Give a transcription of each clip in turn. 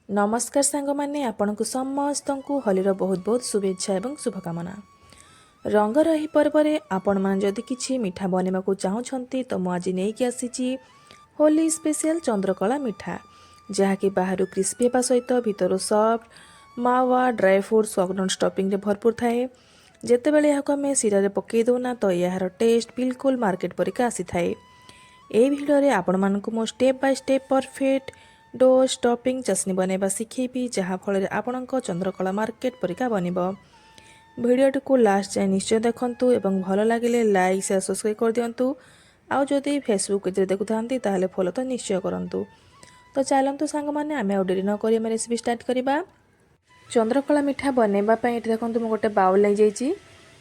नमस्कार सांग मैंने आपण को समस्त को होलीर बहुत बहुत शुभेच्छा एवं शुभकामना। रंगर यही पर्व में आपण मैंने जदि किसी मिठा बनवा को चाहते तो मुझे नहीं आसी होली स्पेशल चंद्रकला मिठा जहाँकि बाहर क्रिस्पी होगा सहित भितर सफ्ट मावा ड्राई फ्रुट्स स्वागन स्टफिंग भरपूर थाए। जितेबाला यहाँ आम सिरा पकई दौना तो यार टेस्ट बिल्कुल मार्केट परिका आसी थाए। यही भिडियो रे आपण मानक मो step by step perfect dough stuffing chutney बनवा शिखेबी जहाँफल आपणक चंद्रकला मार्केट परिका बनब। भिडियोटी को लास्ट जाए निश्चय देखंतु एवं भल लगे लाइक शेयर सब्सक्राइब कर दियंतु। आउ जदि फेसबुक देखु ताहले फॉलो तो निश्चय करंतु। तो चलतु सांग मैंने आम आउ डेरी न करी आम रेसिपी स्टार्ट करवा। चंद्रकला मिठा बनवाई देखो मुझे गोटे बाउल नहीं जाइए।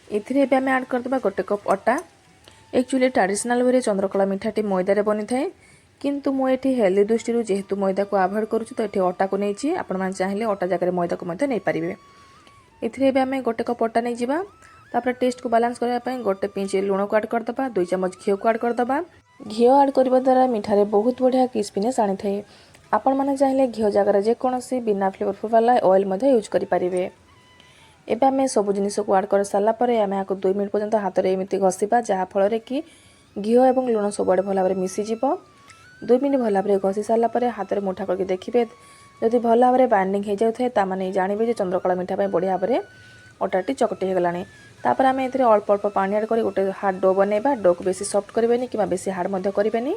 एथिरे आम ऐड करदे गोटे कप अटा। एक्चुअली ट्रेडिशनल वे चंद्रकला मिठाटी मैदारे बनी थाए किंतु मुझे हेल्दी दृष्टि जेहेतु मैदा को आभोड करुँ तो ये अटा को नहीं आपण मैंने चाहिए अटा जगह मैदा को नहीं पारे। एथिरे आम गोटे कप अटा नहीं जावा। तापर टेस्ट को बालांस करने गोटे पिंच लुण को ऐड करदे 2 चम्मच घी को ऐड करदे। घी ऐड करने द्वारा मिठारे बहुत बढ़िया क्रिस्पीनेस आनी थाए। आपण मैंने चाहिए घी जगार जेकोसी बिना फ्लेवरफुल वाला ऑयल यूज करें। एबे आम सब जिनस को ऐड कर सारापर आम यहाँ 2 मिनट पर्यंत हाथ में एमती घषा जहाँफल कि घी और लुण सबुआड़े भल भाव मिसीज। 2 मिनट भल भाव घषि सारापर हाथ में मुठा करके देखिए जदि भल भाव बाइंडिंग हो जाए ताने जानवे चंद्रकला मिठा बढ़िया भाव अटाटी चकटी होगला। तापर आम ए अल्प अल्प पानी ऐड कर गोटे हार्ड डो बनवा। डो को बेसी सफ्ट करें कि बेसी हार्ड करें।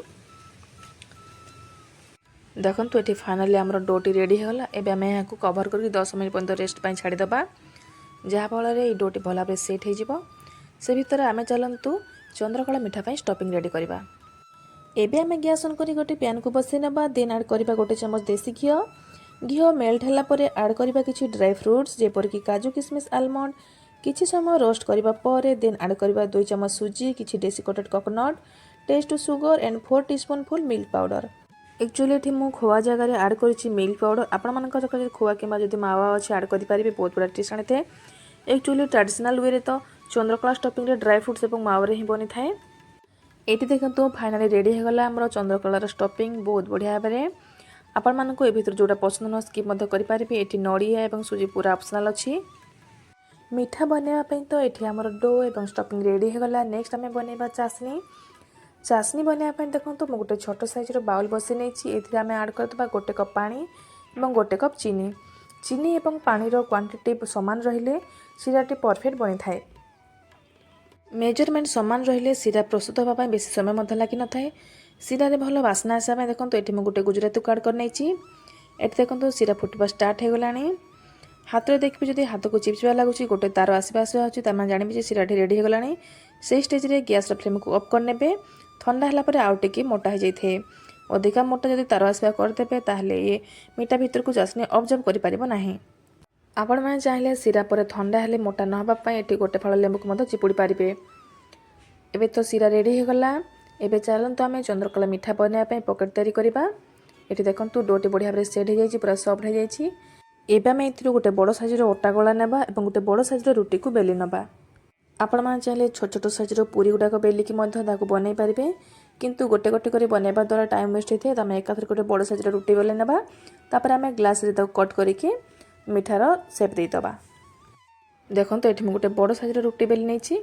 देखो ये फाइनाली आम डोटी रेडी होगा। एबे आम यहाँ कवर करके 10 मिनट पर्यंत रेस्ट छाड़ीदे जहाँफल ये डोटी भल भाव सेट हो से भितर आम चलतु चंद्रकला मिठा स्टफिंग रेडी करवा। एबे आम गैस ऑन करी गोटे पैन को बसई नबा। देन ऐड करवा गोटे चम्मच देसी घी। घी मेल्ट होला परे ऐड करवा किछि ड्राई फ्रुट्स जेपरिक काजू किशमिश आलमंड किछि समय रोस्ट करवा परे देन ऐड करवा 2 चम्मच सुजी किछि देसी कटेड coconut taste sugar and 4 teaspoon full milk powder. Actually ये मुझे खोआ जगह ऐड करी मिल्क पाउडर आपण मान खोआ कि मावा अच्छे ऐड करेंगे बहुत बड़ा टेस्ट आनी थाए। एक्चुअली ट्रेडिशनल वे तो चंद्रकला स्टफिंग ड्राई फ्रुट्स और मावे ही बनी थाए। ये देखो फाइनाली रेडी होगला आमर चंद्रकलार स्टफिंग बहुत बढ़िया भाव में। आपण मानक ए भीतर जोड़ा पसंद न स्किप करेंगे। ये नड़िया और सुजी पूरा ऑप्शनल अच्छी। मिठा बनवाई तो ये आमर डो और स्टफिंग रेडी होगला। नेक्स्ट आम बनवा चाशनी। चाशनी बनवाई देखो मुझे गोटे छोट साइज बाउल बसई नहीं आम ऐड करदे गोटे कप पानी और गोटे कप चीनी। चीनी और पानी क्वांटिटी सामान रहिले सीराटी परफेक्ट बनी थाए। मेजरमेंट सामान रहिले सीरा प्रस्तुत होगा बेसी समय लगी न थाए। सीरा भल बास्ना आसा देखो ये मुझे गोटे गुजराती को ऐड कर नहीं। देखो सीरा फुटवा स्टार्ट हो गला। हाथ में देखिए जब हाथ को चिपचिपा लगुच गोटे तार आसवा जानवे सीराटी रेडी होगला। से स्टेज रे गैस फ्लेम को अफ करने ठंडा है आउ टे मोटा हो जाए। अधिका मोटा जब तार आसवा करदे ताहले ये मिठा भितर को चाशनी ऑब्जर्व करें ना। आपण मैंने चाहिए सीरा पर ठंडा हेले मोटा न होगापाई ये गोटे फल लेंबू को चिपुड़ी पारे। एबे तो सीरा रेडी होगला। एबे चलतु आम चंद्रकला मिठा बनवाई पकेट तैयारी करवा। ये देखो डोटी बढ़िया भाव सेट हो जाए पूरा सफ्ट हो जाए। एबे आम ए गोटे बड़ साइजर अटा गोला नेबा और गोटे बड़ साइजर रुटी को बेली नबा। आपण मैंने चाहिए छोट छोट साइजर पूरी गुड़ाक बेलिकी बनई पारे किंतु गोटे गोटे कर बनवा द्वारा टाइम वेस्ट होता है। तो आम एकाथर गोटे बड़ साइजर रुटी बेले नेबा। तापर आम ग्लास रे कट करके मिठार सेप देदबा। देखो ये गोटे बड़ साइजर रुटी बेली नहीं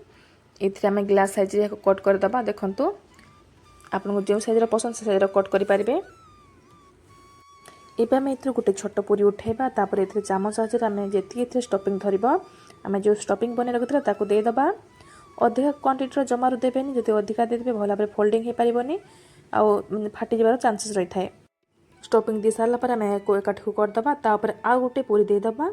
ये आम ग्लास साइज कट करदे। देखो आपको जो साइजर पसंद से साइजर कट करें। एबे आम ए गोटे छोट पूरी उठेबा। तापर ए चामच साहाय्य आम जी स्टफिंग धरब आम जो स्टफिंग बन रखा देदबा। अधिक क्वांटिटी जमारू देवेनि जब अधिका देदेवे भल भाव फोल्डिंग हो पारनी आउ फाटी जाबार चांसेस रही है। स्टफिंग दे सारापर आम एकाठी को करदे तापर आउ गोटे पूरी देदबा।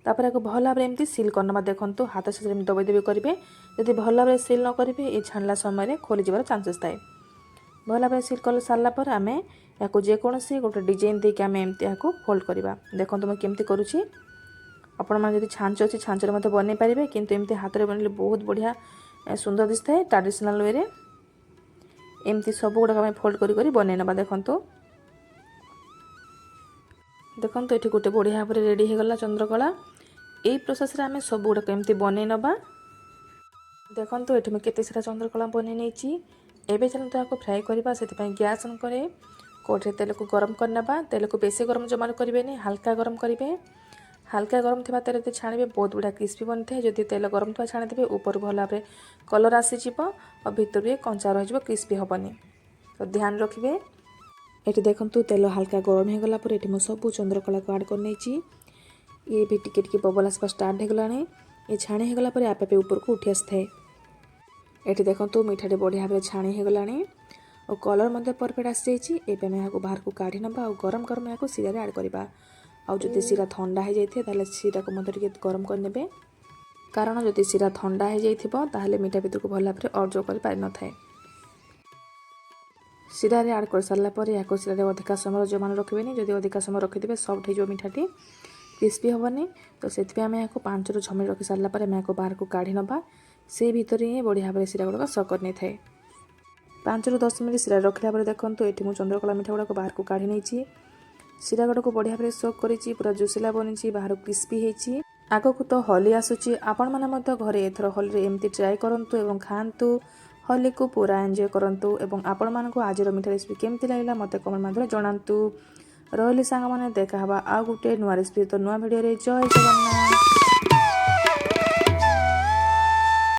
तापर आपको भल भाव में सिल करना। देखो हाथ से दबे दबे करेंगे जब भल भाव सिल न करेंगे ये छाणला समय खोली जाबार चांसेस थाए। भल भाव सिल कर सारापर आम या जेकोसी गोटे डिजाइन देके आम एमती फोल्ड करवा। देखो मैं केमती करुँची आपण मैंने जब छांच अच्छी छांचर मत बनई पारे किंतु एमती हाथ में बनले बहुत बढ़िया सुंदर दिशा है। ट्रेडिशनल वे एमती सब गुड़ाक आम फोल्ड कर बनई नवा। देखो देखो ये गोटे बढ़िया भाव रेडी होगला चंद्रकला। यही प्रोसेस आम सब गुड़ाक एमती बनई नवा। देखो ये मुझे केते सारा चंद्रकला बनई नहीं। एबे चलते फ्राए करवा। से गैस ऑन करे कौटे तेल को गरम करने तेल को बेसी गरम जमा करेंगे हल्का गरम करेंगे हल्का गरम थी तेल जो छाणे बहुत बढ़िया क्रिस्पी बनी था जदि तेल गरम थोड़ा छाणी देवे ऊपर भल भाव कलर आसीज और भितर भी कंचा रही क्रिस्पी हेनी तो ध्यान रखिए। ये देखूँ तेल हल्का गरम हो गला ये मुझे सब चंद्रकला को आड कर ये भी टिके टिके बबल आसवा स्टार्ट हो गलानी ये छाणी होगला आपे आपे ऊपर को उठी आसए। ये देखूँ मिठाटी बढ़िया भाव छाणी हो गलानी और कलर मध्य परफेक्ट आसी जाइए। यहाँ बाहर को काढ़ी ना और गरम गरम यहाँ सीरा आड करवा आउ जदि सीरा ठंडा हो जाए सीरा को मत गरम करने कारण जदि सीरा ठंडा हो जाए मीठा भितर को भल भाव अर्ज कर पारि न थाए। सीरा आड कर सारापर या सीरा अधिका समय जमान रखें जदि अधिका समय रखिथे सफ्ट हो मिठाटी क्रिस्पी हेनी तो से आम यहाँ 5 ରୁ 6 मिनट रखी सारापर आम यहाँ बाहर को काढ़ी ना से भितर ही बढ़िया भाव सीरा गुड़ाक सक कर नहीं थाए। 5 ରୁ 10 मिनट सीरा रखला देखो ये चंद्रकला मिठा गुड़ाक बाहर को काढ़ी नहीं सीरा गुड़ाक बढ़िया भाव सक कर पूरा जुसिला बनी बाहर क्रिस्पी होती। आगक तो होली आसूची आपण मैंने घरे एथर होली एमती ट्राए करंतु एवं खांतु होली को पूरा एंजॉय करंतु एवं आपण मानक आज मिठा रेसिपी केमती लगे मत कमेंट माध्यम जनातु रही सांग मैंने देखा आ गोटे नुआ रेसिपी तो नुआ भिडियो जय जगन्नाथ।